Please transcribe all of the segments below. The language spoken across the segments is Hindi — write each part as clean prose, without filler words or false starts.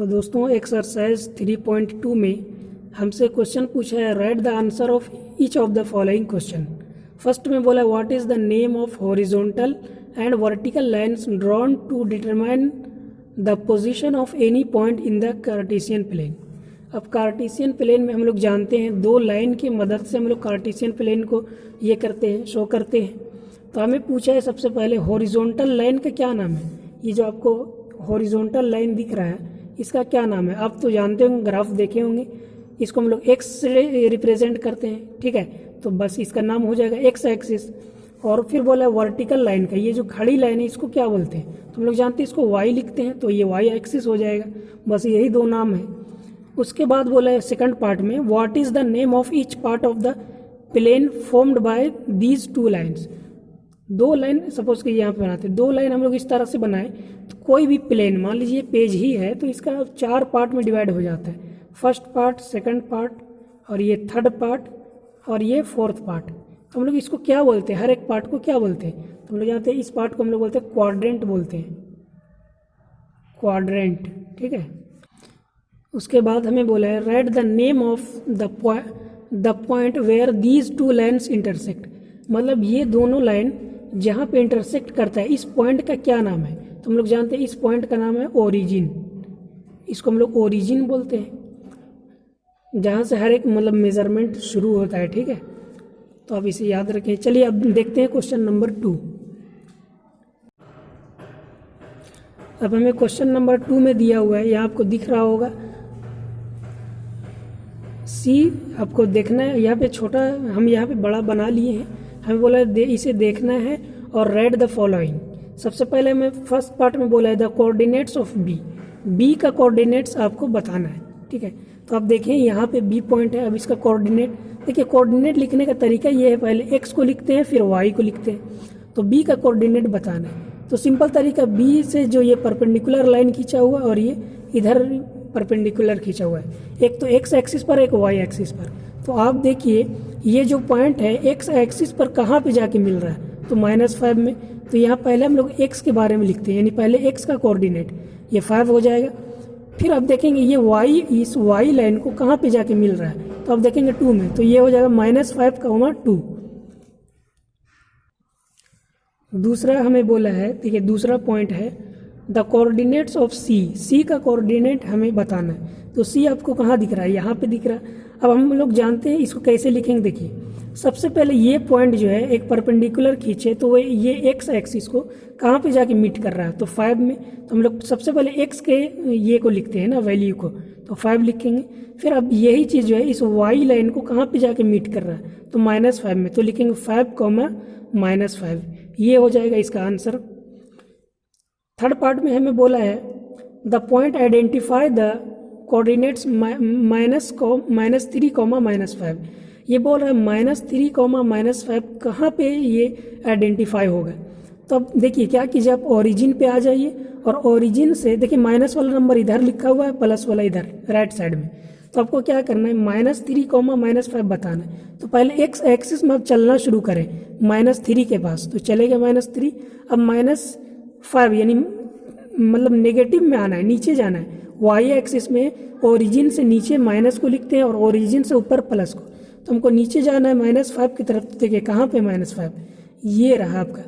तो दोस्तों एक्सरसाइज 3.2 में हमसे क्वेश्चन पूछा है, write the answer of each of the following question. First में बोला what is the name of horizontal and vertical lines drawn to determine the position of any point in the Cartesian plane. अब कार्टेशियन प्लेन में हम लोग जानते हैं दो लाइन की मदद से हम लोग कार्टेशियन प्लेन को ये करते हैं, शो करते हैं। तो हमें पूछा है सबसे पहले हॉरिजॉन्टल लाइन का क्या नाम है। ये जो आपको हॉरिजॉन्टल लाइन दिख रहा है इसका क्या नाम है। आप तो जानते होंगे, ग्राफ देखे होंगे, इसको हम लोग एक्स से रिप्रेजेंट करते हैं, ठीक है। तो बस इसका नाम हो जाएगा एक्स एक्सिस। और फिर बोला वर्टिकल लाइन का, ये जो खड़ी लाइन है इसको क्या बोलते हैं, तो हम लोग जानते हैं इसको वाई लिखते हैं, तो ये वाई एक्सिस हो जाएगा। बस यही दो नाम है। उसके बाद बोला है सेकंड पार्ट में what is the name of each part of the plane formed by these two lines. दो लाइन सपोज कि यहाँ पे बनाते हैं, दो लाइन हम लोग इस तरह से बनाए तो कोई भी प्लेन, मान लीजिए पेज ही है, तो इसका 4 पार्ट में डिवाइड हो जाता है। फर्स्ट पार्ट, सेकंड पार्ट, और ये थर्ड पार्ट, और ये फोर्थ पार्ट। तो हम लोग इसको क्या बोलते हैं, हर एक पार्ट को क्या बोलते हैं, तो हम लोग जानते हैं इस पार्ट को हम लोग बोलते हैं क्वाड्रेंट बोलते हैं, क्वाड्रेंट, ठीक है। उसके बाद हमें बोला है write the name of the point where these two lines intersect. मतलब ये दोनों लाइन जहाँ पे इंटरसेक्ट करता है इस पॉइंट का क्या नाम है, तो हम लोग जानते हैं इस पॉइंट का नाम है ओरिजिन। इसको हम लोग ओरिजिन बोलते हैं, जहाँ से हर एक मतलब मेजरमेंट शुरू होता है, ठीक है। तो आप इसे याद रखें। चलिए अब देखते हैं क्वेश्चन नंबर 2। अब हमें क्वेश्चन नंबर 2 में दिया हुआ है, यहाँ आपको दिख रहा होगा सी, आपको देखना है। यहाँ पे छोटा, हम यहाँ पे बड़ा बना लिए हैं। हमें बोला है इसे देखना है और राइट द फॉलोइंग। सबसे पहले हमें फर्स्ट पार्ट में बोला है the coordinates of B. B का कोऑर्डिनेट्स आपको बताना है, ठीक है। तो आप देखें यहाँ पे बी पॉइंट है। अब इसका कोऑर्डिनेट देखिए, कोऑर्डिनेट लिखने का तरीका ये है, पहले एक्स को लिखते हैं फिर वाई को लिखते हैं। तो बी का कोऑर्डिनेट बताना है। तो सिंपल तरीका, बी से जो ये परपेंडिकुलर लाइन खींचा हुआ और ये इधर परपेंडिकुलर खींचा हुआ है, एक तो एक्स एक्सिस पर एक वाई एक्सिस पर। तो आप देखिए ये जो पॉइंट है एक्स एक्सिस पर कहाँ पे जाके मिल रहा है, तो -5 में। तो यहाँ पहले हम लोग एक्स के बारे में लिखते हैं, यानी पहले एक्स का कोऑर्डिनेट ये 5 हो जाएगा। फिर आप देखेंगे ये वाई, इस वाई लाइन को कहाँ पे जाके मिल रहा है, तो आप देखेंगे 2 में, तो ये हो जाएगा -5, 2। दूसरा हमें बोला है, ठीक है, दूसरा पॉइंट है द कोऑर्डिनेट्स ऑफ सी। सी का कोऑर्डिनेट हमें बताना है। तो सी आपको कहाँ दिख रहा है, यहाँ पे दिख रहा है। अब हम लोग जानते हैं इसको कैसे लिखेंगे। देखिए सबसे पहले ये पॉइंट जो है एक परपेंडिकुलर खींचे तो ये एक्स एक्सिस को कहाँ पे जाके मीट कर रहा है, तो 5 में। तो हम लोग सबसे पहले एक्स के ये को लिखते हैं ना, वैल्यू को, तो 5 लिखेंगे। फिर अब यही चीज़ जो है इस वाई लाइन को कहाँ पे जाके मीट कर रहा है, तो -5 में। तो लिखेंगे 5, -5। ये हो जाएगा इसका आंसर। थर्ड पार्ट में हमें बोला है the point identify the coordinates -3, -5। ये बोल रहा है -3, -5 कहाँ पे ये आइडेंटिफाई होगा। तो अब देखिए क्या कीजिए, आप ओरिजिन पे आ जाइए और ओरिजिन से देखिए माइनस वाला नंबर इधर लिखा हुआ है, प्लस वाला इधर राइट साइड में। तो आपको क्या करना है, -3, -5 बताना है। तो पहले एक्स एक्सिस में आप चलना शुरू करें -3 के पास, तो चलेगा -3। अब -5 यानी मतलब नेगेटिव में आना है, नीचे जाना है। वाई एक्सिस में ओरिजिन से नीचे माइनस को लिखते हैं और ओरिजिन से ऊपर प्लस को। तो हमको नीचे जाना है -5 की तरफ। देखिए कहाँ पे -5, ये रहा आपका।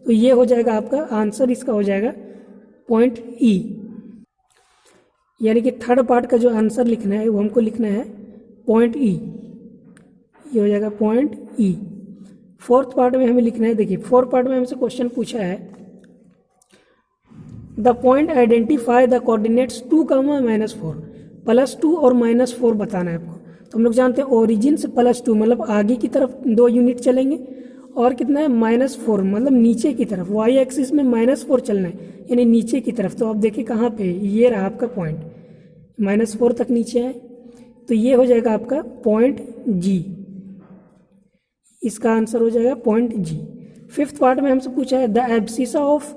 तो ये हो जाएगा आपका आंसर, इसका हो जाएगा पॉइंट ई। यानी कि थर्ड पार्ट का जो आंसर लिखना है वो हमको लिखना है पॉइंट ई। ये हो जाएगा पॉइंट ई। फोर्थ पार्ट में हमें लिखना है, देखिए फोर्थ पार्ट में हमसे क्वेश्चन पूछा है the point identify the coordinates 2, -4। +2 और -4 बताना है आपको। तो हम लोग जानते हैं ओरिजिन से +2 मतलब आगे की तरफ 2 यूनिट चलेंगे, और कितना है -4 मतलब नीचे की तरफ। वाई एक्सिस में -4 चलना है यानी नीचे की तरफ। तो आप देखिए कहाँ पे, ये रहा आपका पॉइंट, -4 तक नीचे है। तो ये हो जाएगा आपका पॉइंट जी। इसका आंसर हो जाएगा पॉइंट जी। फिफ्थ पार्ट में हमसे पूछा है the abscissa of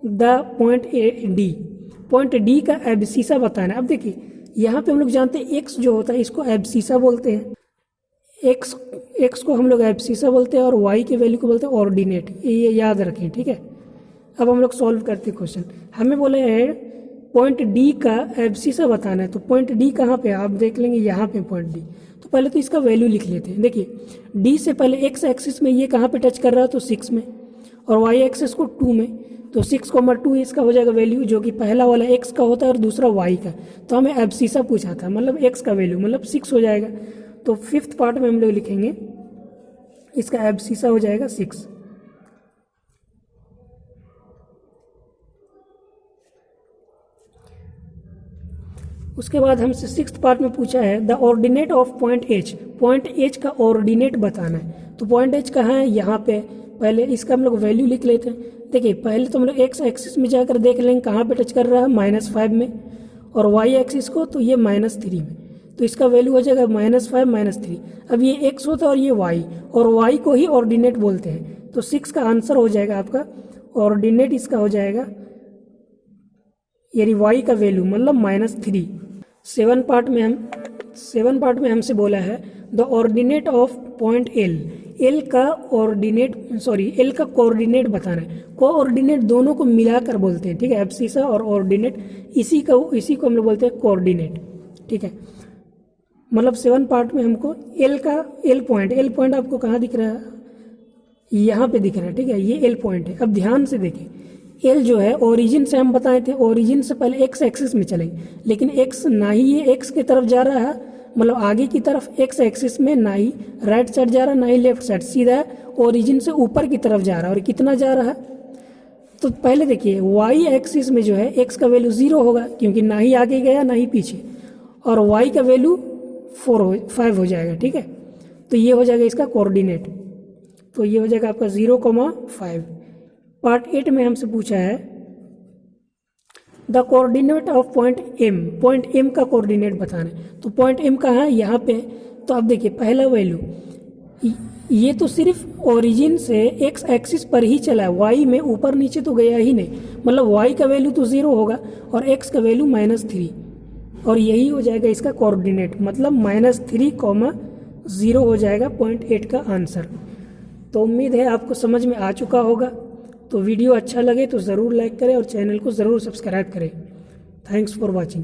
the point D. Point D का एब्सिसा बताना है। अब देखिए यहाँ पे हम लोग जानते हैं एक्स जो होता है इसको एब्सिसा बोलते हैं। एक्स को हम लोग एब्सिसा बोलते हैं और वाई के वैल्यू को बोलते हैं ऑर्डिनेट। ये याद रखें, ठीक है। अब हम लोग सॉल्व करते हैं क्वेश्चन। हमें बोले है पॉइंट डी का एब्सिसा बताना है। तो पॉइंट डी कहाँ पे है, आप देख लेंगे यहाँ पे पॉइंट डी। तो पहले तो इसका वैल्यू लिख लेते हैं। देखिए डी से पहले एक्स एक्सिस में ये कहाँ पे टच कर रहा है, तो 6 में, और वाई एक्सिस को 2 में। तो 6,2 इसका हो जाएगा वैल्यू, जो कि पहला वाला एक्स का होता है और दूसरा वाई का। तो हमें एब्सिसा पूछा था, मतलब एक्स का वैल्यू, मतलब 6 हो जाएगा। तो 5th पार्ट में हम लोग लिखेंगे इसका एब्सिसा हो जाएगा 6। उसके बाद हमसे 6th पार्ट में पूछा है the ordinate of point H. Point H का ऑर्डिनेट बताना है। तो पॉइंट एच कहाँ है, यहाँ पे। पहले इसका हम लोग वैल्यू लिख लेते हैं। देखिए पहले तो हम लोग एक्स एक्सिस में जाकर देख लेंगे कहाँ पे टच कर रहा है, -5 में, और वाई एक्सिस को तो ये -3 में। तो इसका वैल्यू हो जाएगा -5 -3। अब ये एक्स होता है और ये वाई, और वाई को ही ऑर्डिनेट बोलते हैं। तो 6 का आंसर हो जाएगा आपका ऑर्डिनेट, इसका हो जाएगा यानी वाई का वैल्यू मतलब -3। 7 पार्ट में हमसे बोला है the ordinate of point L. L का कोऑर्डिनेट बताना है। कोऑर्डिनेट दोनों को मिलाकर बोलते हैं, ठीक है, एब्सिसा और ऑर्डिनेट, इसी को हम लोग बोलते हैं कोऑर्डिनेट, ठीक है। मतलब 7 पार्ट में हमको एल पॉइंट आपको कहाँ दिख रहा है, यहाँ पे दिख रहा है, ठीक है, ये एल पॉइंट है। अब ध्यान से देखें, एल जो है ओरिजिन से हम बताए थे, ओरिजिन से पहले एक्स एक्सिस में चलेंगे, लेकिन एक्स ना ही ये एक्स की तरफ जा रहा है, मतलब आगे की तरफ एक्स एक्सिस में ना ही राइट साइड जा रहा है ना ही लेफ्ट साइड, सीधा ओरिजिन से ऊपर की तरफ जा रहा है। और कितना जा रहा है, तो पहले देखिए वाई एक्सिस में जो है एक्स का वैल्यू 0 होगा, क्योंकि ना ही आगे गया ना ही पीछे, और वाई का वैल्यू 5 हो जाएगा, ठीक है। तो ये हो जाएगा इसका कोऑर्डिनेट। तो ये हो जाएगा आपका 0,5। पार्ट 8 में हमसे पूछा है the coordinate of point M. Point M का कोऑर्डिनेट बताना है। तो पॉइंट एम कहाँ है, यहाँ पे। तो अब देखिए पहला वैल्यू, ये तो सिर्फ ओरिजिन से एक्स एक्सिस पर ही चला है, वाई में ऊपर नीचे तो गया ही नहीं, मतलब वाई का वैल्यू तो 0 होगा और एक्स का वैल्यू -3, और यही हो जाएगा इसका कोऑर्डिनेट, मतलब -3,0 हो जाएगा पॉइंट 8 का आंसर। तो उम्मीद है आपको समझ में आ चुका होगा। तो वीडियो अच्छा लगे तो ज़रूर लाइक करें और चैनल को ज़रूर सब्सक्राइब करें। Thanks for watching.